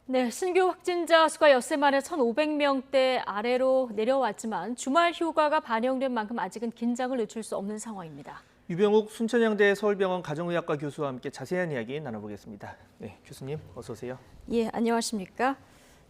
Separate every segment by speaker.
Speaker 1: 네, 신규 확진자 수가 엿새 만에 1,500명대 아래로 내려왔지만 주말 휴가가 반영된 만큼 아직은 긴장을 늦출 수 없는 상황입니다.
Speaker 2: 유병욱 순천향대 서울병원 가정의학과 교수와 함께 자세한 이야기 나눠보겠습니다. 네, 교수님 어서 오세요.
Speaker 1: 예, 안녕하십니까?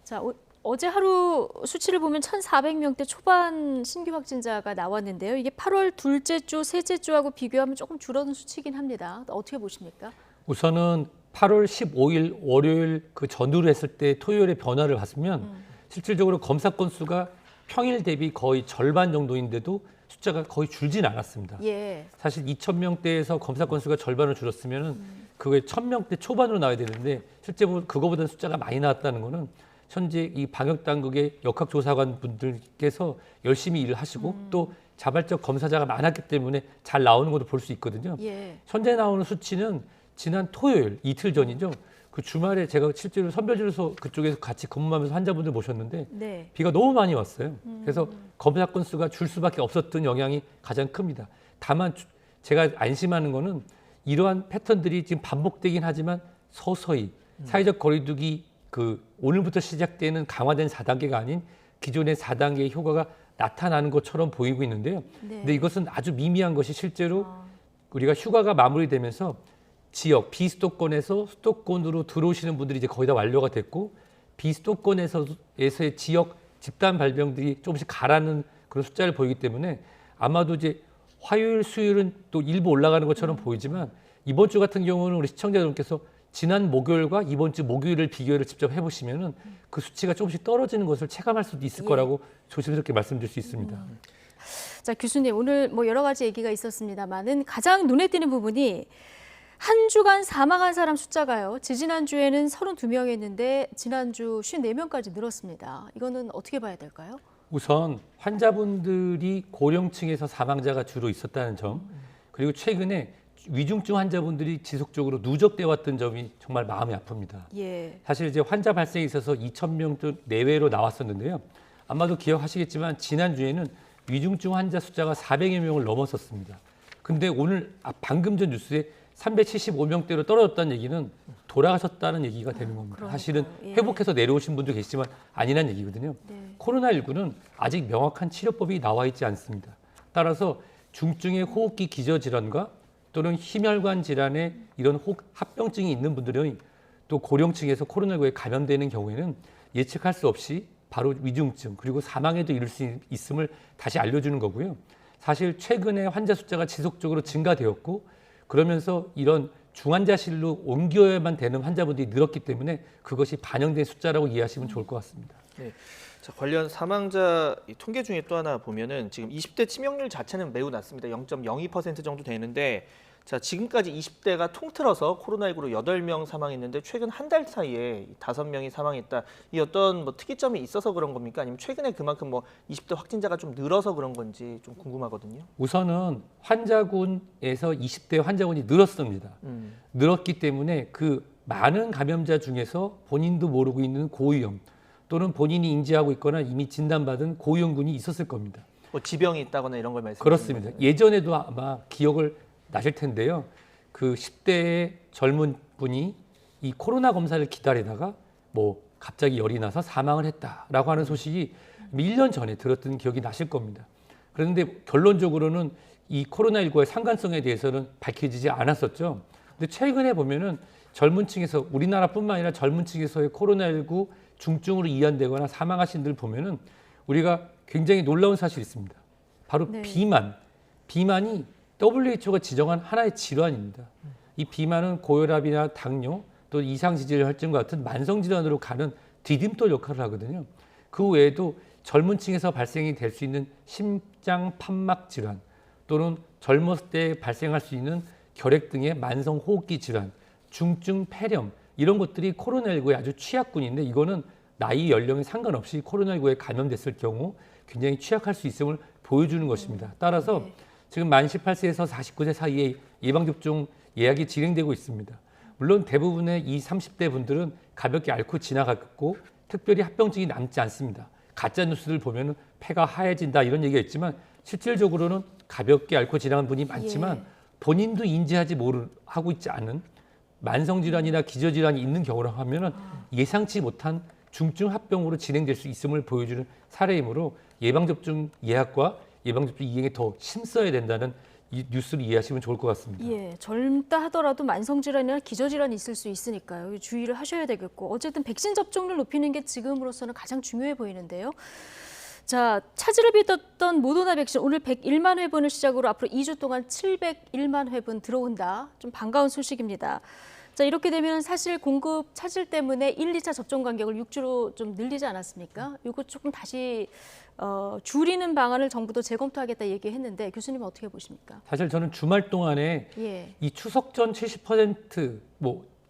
Speaker 1: 자, 어제 하루 수치를 보면 1,400명대 초반 신규 확진자가 나왔는데요. 이게 8월 둘째 주, 셋째 주하고 비교하면 조금 줄어든 수치이긴 합니다. 어떻게 보십니까?
Speaker 3: 우선은 8월 15일 월요일 그 전후로 했을 때 토요일의 변화를 봤으면 실질적으로 검사 건수가 평일 대비 거의 절반 정도인데도 숫자가 거의 줄진 않았습니다.
Speaker 1: 예.
Speaker 3: 사실 2,000명대에서 검사 건수가 절반을 줄었으면은 그게 1,000명대 초반으로 나와야 되는데 실제 그거보다는 숫자가 많이 나왔다는 거는 현재 이 방역 당국의 역학조사관 분들께서 열심히 일을 하시고 또 자발적 검사자가 많았기 때문에 잘 나오는 것도 볼 수 있거든요.
Speaker 1: 예.
Speaker 3: 현재 나오는 수치는 지난 토요일 이틀 전이죠. 그 주말에 제가 실제로 선별진료소 그쪽에서 같이 근무하면서 환자분들 모셨는데
Speaker 1: 네.
Speaker 3: 비가 너무 많이 왔어요. 그래서 검사 건수가 줄 수밖에 없었던 영향이 가장 큽니다. 다만 제가 안심하는 거는 이러한 패턴들이 지금 반복되긴 하지만 서서히 사회적 거리두기 그 오늘부터 시작되는 강화된 4단계가 아닌 기존의 4단계의 효과가 나타나는 것처럼 보이고 있는데요.
Speaker 1: 네.
Speaker 3: 근데 이것은 아주 미미한 것이 실제로 우리가 휴가가 마무리되면서 지역 비수도권에서 수도권으로 들어오시는 분들이 이제 거의 다 완료가 됐고 비수도권에서의 지역 집단 발병들이 조금씩 가라는 그런 숫자를 보이기 때문에 아마도 이제 화요일, 수요일은 또 일부 올라가는 것처럼 보이지만 이번 주 같은 경우는 우리 시청자 여러분께서 지난 목요일과 이번 주 목요일을 비교를 직접 해보시면은 그 수치가 조금씩 떨어지는 것을 체감할 수도 있을 거라고 조심스럽게 말씀드릴 수 있습니다.
Speaker 1: 자, 교수님, 오늘 뭐 여러 가지 얘기가 있었습니다만은 가장 눈에 띄는 부분이 한 주간 사망한 사람 숫자가요. 지지난주에는 32명이었는데 지난주 54명까지 늘었습니다. 이거는 어떻게 봐야 될까요?
Speaker 3: 우선 환자분들이 고령층에서 사망자가 주로 있었다는 점, 그리고 최근에 위중증 환자분들이 지속적으로 누적돼 왔던 점이 정말 마음이 아픕니다.
Speaker 1: 예.
Speaker 3: 사실 이제 환자 발생에 있어서 2,000명 내외로 나왔었는데요. 아마도 기억하시겠지만 지난주에는 위중증 환자 숫자가 400여 명을 넘었었습니다. 근데 오늘 방금 전 뉴스에 375명대로 떨어졌다는 얘기는 돌아가셨다는 얘기가 되는 겁니다.
Speaker 1: 그러니까요.
Speaker 3: 사실은
Speaker 1: 예.
Speaker 3: 회복해서 내려오신 분도 계시지만 아니란 얘기거든요.
Speaker 1: 네.
Speaker 3: 코로나19는 아직 명확한 치료법이 나와 있지 않습니다. 따라서 중증의 호흡기 기저질환과 또는 심혈관 질환의 이런 합병증이 있는 분들은 또 고령층에서 코로나19에 감염되는 경우에는 예측할 수 없이 바로 위중증 그리고 사망에도 이를 수 있음을 다시 알려주는 거고요. 사실 최근에 환자 숫자가 지속적으로 증가되었고 그러면서 이런 중환자실로 옮겨야만 되는 환자분들이 늘었기 때문에 그것이 반영된 숫자라고 이해하시면 좋을 것 같습니다.
Speaker 2: 네. 자, 관련 사망자 통계 중에 또 하나 보면은 지금 20대 치명률 자체는 매우 낮습니다. 0.02% 정도 되는데 자, 지금까지 20대가 통틀어서 코로나19로 8명 사망했는데 최근 한 달 사이에 5명이 사망했다. 이 어떤 뭐 특이점이 있어서 그런 겁니까? 아니면 최근에 그만큼 뭐 20대 확진자가 좀 늘어서 그런 건지 좀 궁금하거든요.
Speaker 3: 우선은 환자군에서 20대 환자군이 늘었습니다. 늘었기 때문에 그 많은 감염자 중에서 본인도 모르고 있는 고위험 또는 본인이 인지하고 있거나 이미 진단받은 고위험군이 있었을 겁니다.
Speaker 2: 뭐 지병이 있다거나 이런 걸 말씀하시는
Speaker 3: 그렇습니다.
Speaker 2: 거죠?
Speaker 3: 예전에도 아마 기억을 나실 텐데요. 그 10대의 젊은 분이 이 코로나 검사를 기다리다가 뭐 갑자기 열이 나서 사망을 했다라고 하는 소식이 1년 전에 들었던 기억이 나실 겁니다. 그런데 결론적으로는 이 코로나19의 상관성에 대해서는 밝혀지지 않았었죠. 근데 최근에 보면은 젊은 층에서 우리나라뿐만 아니라 젊은 층에서의 코로나19 중증으로 이완되거나 사망하신 분들 보면은 우리가 굉장히 놀라운 사실이 있습니다. 바로
Speaker 1: 네.
Speaker 3: 비만이 WHO가 지정한 하나의 질환입니다. 이 비만은 고혈압이나 당뇨 또 이상지질혈증과 같은 만성질환으로 가는 디딤돌 역할을 하거든요. 그 외에도 젊은 층에서 발생이 될 수 있는 심장 판막 질환 또는 젊었을 때 발생할 수 있는 결핵 등의 만성 호흡기 질환, 중증 폐렴 이런 것들이 코로나19의 아주 취약군인데 이거는 나이 연령에 상관없이 코로나19에 감염됐을 경우 굉장히 취약할 수 있음을 보여주는 것입니다. 따라서
Speaker 1: 네.
Speaker 3: 지금 만 18세에서 49세 사이에 예방접종 예약이 진행되고 있습니다. 물론 대부분의 이 30대 분들은 가볍게 앓고 지나갔고 특별히 합병증이 남지 않습니다. 가짜 뉴스를 보면 폐가 하얘진다 이런 얘기가 있지만 실질적으로는 가볍게 앓고 지나간 분이 많지만
Speaker 1: 예.
Speaker 3: 본인도 인지하지 하고 있지 않은 만성 질환이나 기저 질환이 있는 경우라 하면은 예상치 못한 중증 합병으로 진행될 수 있음을 보여주는 사례이므로 예방접종 예약과 예방접종 이행에 더 힘써야 된다는 이 뉴스를 이해하시면 좋을 것 같습니다.
Speaker 1: 예, 젊다 하더라도 만성질환이나 기저질환이 있을 수 있으니까요. 주의를 하셔야 되겠고 어쨌든 백신 접종률 높이는 게 지금으로서는 가장 중요해 보이는데요. 자, 차질을 빚었던 모더나 백신 오늘 101만 회분을 시작으로 앞으로 2주 동안 701만 회분 들어온다. 좀 반가운 소식입니다. 자, 이렇게 되면 사실 공급 차질 때문에 1, 2차 접종 간격을 6주로 좀 늘리지 않았습니까? 이거 조금 다시 줄이는 방안을 정부도 재검토하겠다 얘기했는데 교수님은 어떻게 보십니까?
Speaker 3: 사실 저는 주말 동안에
Speaker 1: 예.
Speaker 3: 이 추석 전 70%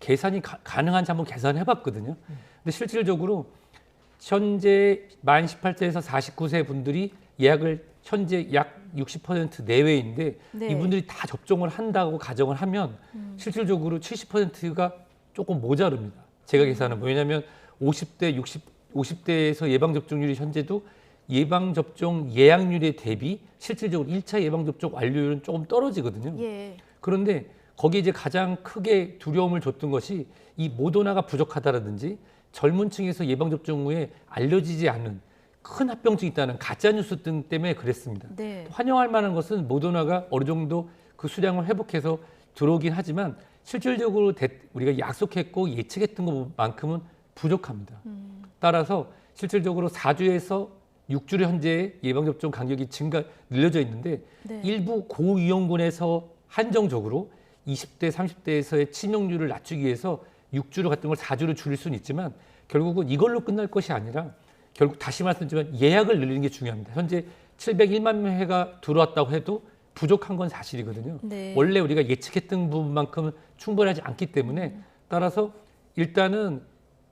Speaker 3: 계산이 가능한지 한번 계산해 봤거든요. 근데 실질적으로 현재 만 18세에서 49세 분들이 예약을 현재 약 60% 내외인데
Speaker 1: 네.
Speaker 3: 이분들이 다 접종을 한다고 가정을 하면 실질적으로 70%가 조금 모자릅니다. 제가 계산은 왜냐하면 50대에서 예방접종률이 현재도 예방접종 예약률에 대비 실질적으로 1차 예방접종 완료율은 조금 떨어지거든요.
Speaker 1: 예.
Speaker 3: 그런데 거기에 이제 가장 크게 두려움을 줬던 것이 이 모더나가 부족하다라든지 젊은 층에서 예방접종 후에 알려지지 않는 큰 합병증이 있다는 가짜뉴스 등 때문에 그랬습니다.
Speaker 1: 네.
Speaker 3: 환영할 만한 것은 모더나가 어느 정도 그 수량을 회복해서 들어오긴 하지만 실질적으로 우리가 약속했고 예측했던 것만큼은 부족합니다. 따라서 실질적으로 4주에서 6주로 현재 예방접종 간격이 늘려져 있는데
Speaker 1: 네.
Speaker 3: 일부 고위험군에서 한정적으로 20대, 30대에서의 치명률을 낮추기 위해서 6주로 갔던 걸 4주로 줄일 수는 있지만 결국은 이걸로 끝날 것이 아니라 결국 다시 말씀드리지만 예약을 늘리는 게 중요합니다. 현재 701만 회가 들어왔다고 해도 부족한 건 사실이거든요.
Speaker 1: 네.
Speaker 3: 원래 우리가 예측했던 부분만큼은 충분하지 않기 때문에 따라서 일단은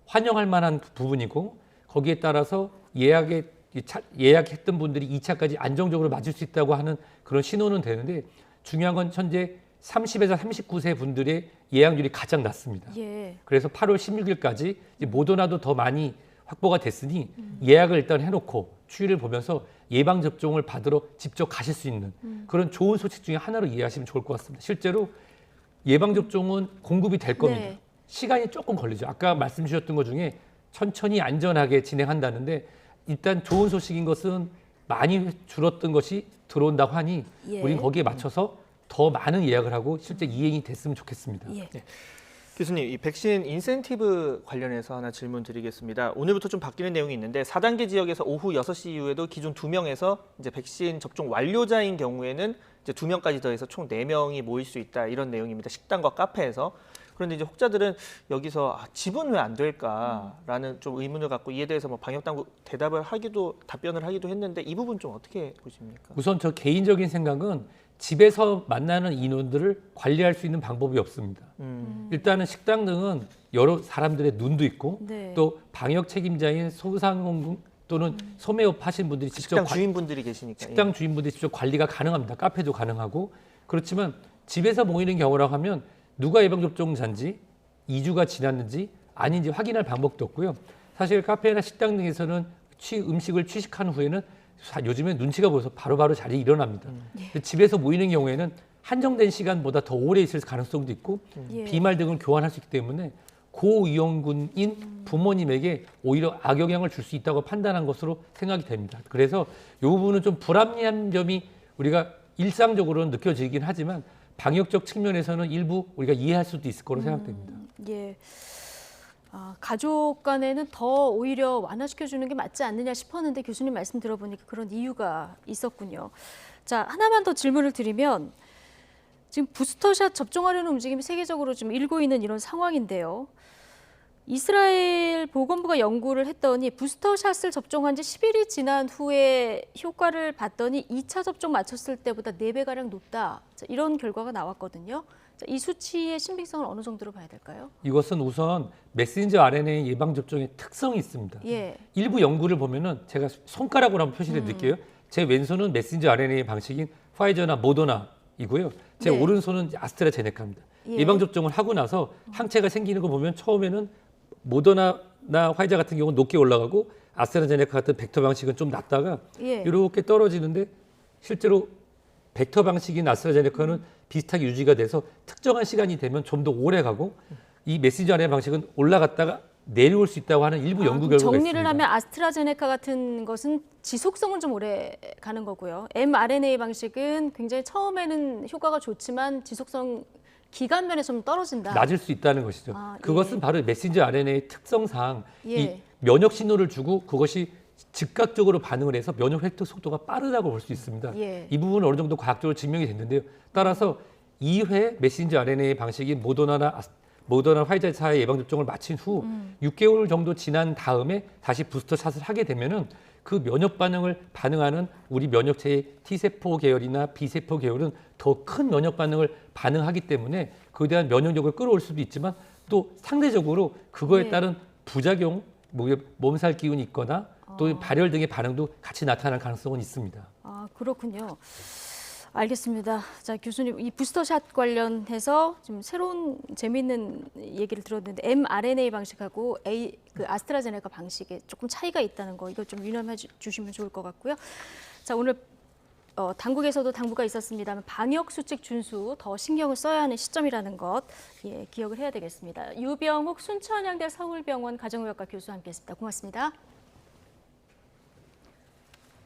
Speaker 3: 환영할 만한 부분이고 거기에 따라서 예약했던 분들이 2차까지 안정적으로 맞을 수 있다고 하는 그런 신호는 되는데 중요한 건 현재 30에서 39세 분들의 예약률이 가장 낮습니다.
Speaker 1: 예.
Speaker 3: 그래서 8월 16일까지 모더나도 더 많이 확보가 됐으니 예약을 일단 해놓고 추이를 보면서 예방접종을 받으러 직접 가실 수 있는 그런 좋은 소식 중에 하나로 이해하시면 좋을 것 같습니다. 실제로 예방접종은 공급이 될 겁니다.
Speaker 1: 네.
Speaker 3: 시간이 조금 걸리죠. 아까 말씀 주셨던 것 중에 천천히 안전하게 진행한다는데 일단 좋은 소식인 것은 많이 줄었던 것이 들어온다고 하니
Speaker 1: 예.
Speaker 3: 우린 거기에 맞춰서 더 많은 예약을 하고 실제 이행이 됐으면 좋겠습니다.
Speaker 1: 예.
Speaker 2: 교수님, 이 백신 인센티브 관련해서 하나 질문 드리겠습니다. 오늘부터 좀 바뀌는 내용이 있는데 4단계 지역에서 오후 6시 이후에도 기존 2명에서 이제 백신 접종 완료자인 경우에는 이제 2명까지 더해서 총 4명이 모일 수 있다 이런 내용입니다. 식당과 카페에서. 그런데 이제 혹자들은 여기서 집은 왜 안 될까라는 좀 의문을 갖고 이에 대해서 뭐 방역 당국 답변을 하기도 했는데 이 부분 좀 어떻게 보십니까?
Speaker 3: 우선 저 개인적인 생각은 집에서 만나는 인원들을 관리할 수 있는 방법이 없습니다. 일단은 식당 등은 여러 사람들의 눈도 있고
Speaker 1: 네.
Speaker 3: 또 방역 책임자인 소상공인 또는 소매업 하신 분들이 직접
Speaker 2: 식당 주인분들이 계시니까.
Speaker 3: 식당 주인분들이 직접 관리가 가능합니다. 카페도 가능하고. 그렇지만 집에서 모이는 경우라고 하면 누가 예방접종자인지 2주가 지났는지 아닌지 확인할 방법도 없고요. 사실 카페나 식당 등에서는 음식을 취식한 후에는 요즘에 눈치가 보여서 바로바로 자리에 일어납니다. 근데 집에서 모이는 경우에는 한정된 시간보다 더 오래 있을 가능성도 있고
Speaker 1: 예.
Speaker 3: 비말 등을 교환할 수 있기 때문에 고위험군인 부모님에게 오히려 악영향을 줄 수 있다고 판단한 것으로 생각이 됩니다. 그래서 이 부분은 좀 불합리한 점이 우리가 일상적으로는 느껴지긴 하지만 방역적 측면에서는 일부 우리가 이해할 수도 있을 거로 생각됩니다.
Speaker 1: 예. 가족 간에는 더 오히려 완화시켜주는 게 맞지 않느냐 싶었는데 교수님 말씀 들어보니까 그런 이유가 있었군요. 자, 하나만 더 질문을 드리면 지금 부스터샷 접종하려는 움직임이 세계적으로 좀 일고 있는 이런 상황인데요. 이스라엘 보건부가 연구를 했더니 부스터샷을 접종한 지 10일이 지난 후에 효과를 봤더니 2차 접종 마쳤을 때보다 4배가량 높다. 자, 이런 결과가 나왔거든요. 자, 이 수치의 신빙성을 어느 정도로 봐야 될까요?
Speaker 3: 이것은 우선 메신저 RNA 예방접종의 특성이 있습니다.
Speaker 1: 예.
Speaker 3: 일부 연구를 보면은 제가 손가락으로 한번 표시해 드릴게요. 제 왼손은 메신저 RNA 방식인 파이저나 모더나이고요. 제
Speaker 1: 네.
Speaker 3: 오른손은 아스트라제네카입니다.
Speaker 1: 예.
Speaker 3: 예방접종을 하고 나서 항체가 생기는 거 보면 처음에는 모더나나 화이자 같은 경우는 높게 올라가고 아스트라제네카 같은 벡터 방식은 좀 낮다가
Speaker 1: 예.
Speaker 3: 이렇게 떨어지는데 실제로 벡터 방식인 아스트라제네카는 비슷하게 유지가 돼서 특정한 시간이 되면 좀 더 오래 가고 이 메신저 RNA 방식은 올라갔다가 내려올 수 있다고 하는 일부 연구
Speaker 1: 그럼
Speaker 3: 결과가
Speaker 1: 정리를
Speaker 3: 있습니다.
Speaker 1: 하면 아스트라제네카 같은 것은 지속성은 좀 오래 가는 거고요. mRNA 방식은 굉장히 처음에는 효과가 좋지만 지속성 기간 면에서 좀 떨어진다.
Speaker 3: 낮을 수 있다는 것이죠.
Speaker 1: 아, 예.
Speaker 3: 그것은 바로 메신저 RNA의 특성상
Speaker 1: 예.
Speaker 3: 이 면역 신호를 주고 그것이 즉각적으로 반응을 해서 면역 획득 속도가 빠르다고 볼 수 있습니다.
Speaker 1: 예.
Speaker 3: 이 부분은 어느 정도 과학적으로 증명이 됐는데요. 따라서 2회 메신저 RNA 방식인 모더나 화이자사의 예방접종을 마친 후 6개월 정도 지난 다음에 다시 부스터 샷을 하게 되면은 그 면역 반응을 반응하는 우리 면역체의 T세포 계열이나 B세포 계열은 더 큰 면역 반응을 반응하기 때문에 그에 대한 면역력을 끌어올 수도 있지만 또 상대적으로 그거에
Speaker 1: 네.
Speaker 3: 따른 부작용, 몸살 기운이 있거나 또 발열 등의 반응도 같이 나타날 가능성은 있습니다.
Speaker 1: 아, 그렇군요. 알겠습니다. 자, 교수님, 이 부스터샷 관련해서 좀 새로운 재미있는 얘기를 들었는데 mRNA 방식하고 아스트라제네카 방식에 조금 차이가 있다는 거 이거 좀 유념해 주시면 좋을 것 같고요. 자, 오늘 당국에서도 당부가 있었습니다만 방역 수칙 준수 더 신경을 써야 하는 시점이라는 것 기억을 해야 되겠습니다. 유병욱 순천향대 서울병원 가정의학과 교수와 함께했습니다. 고맙습니다.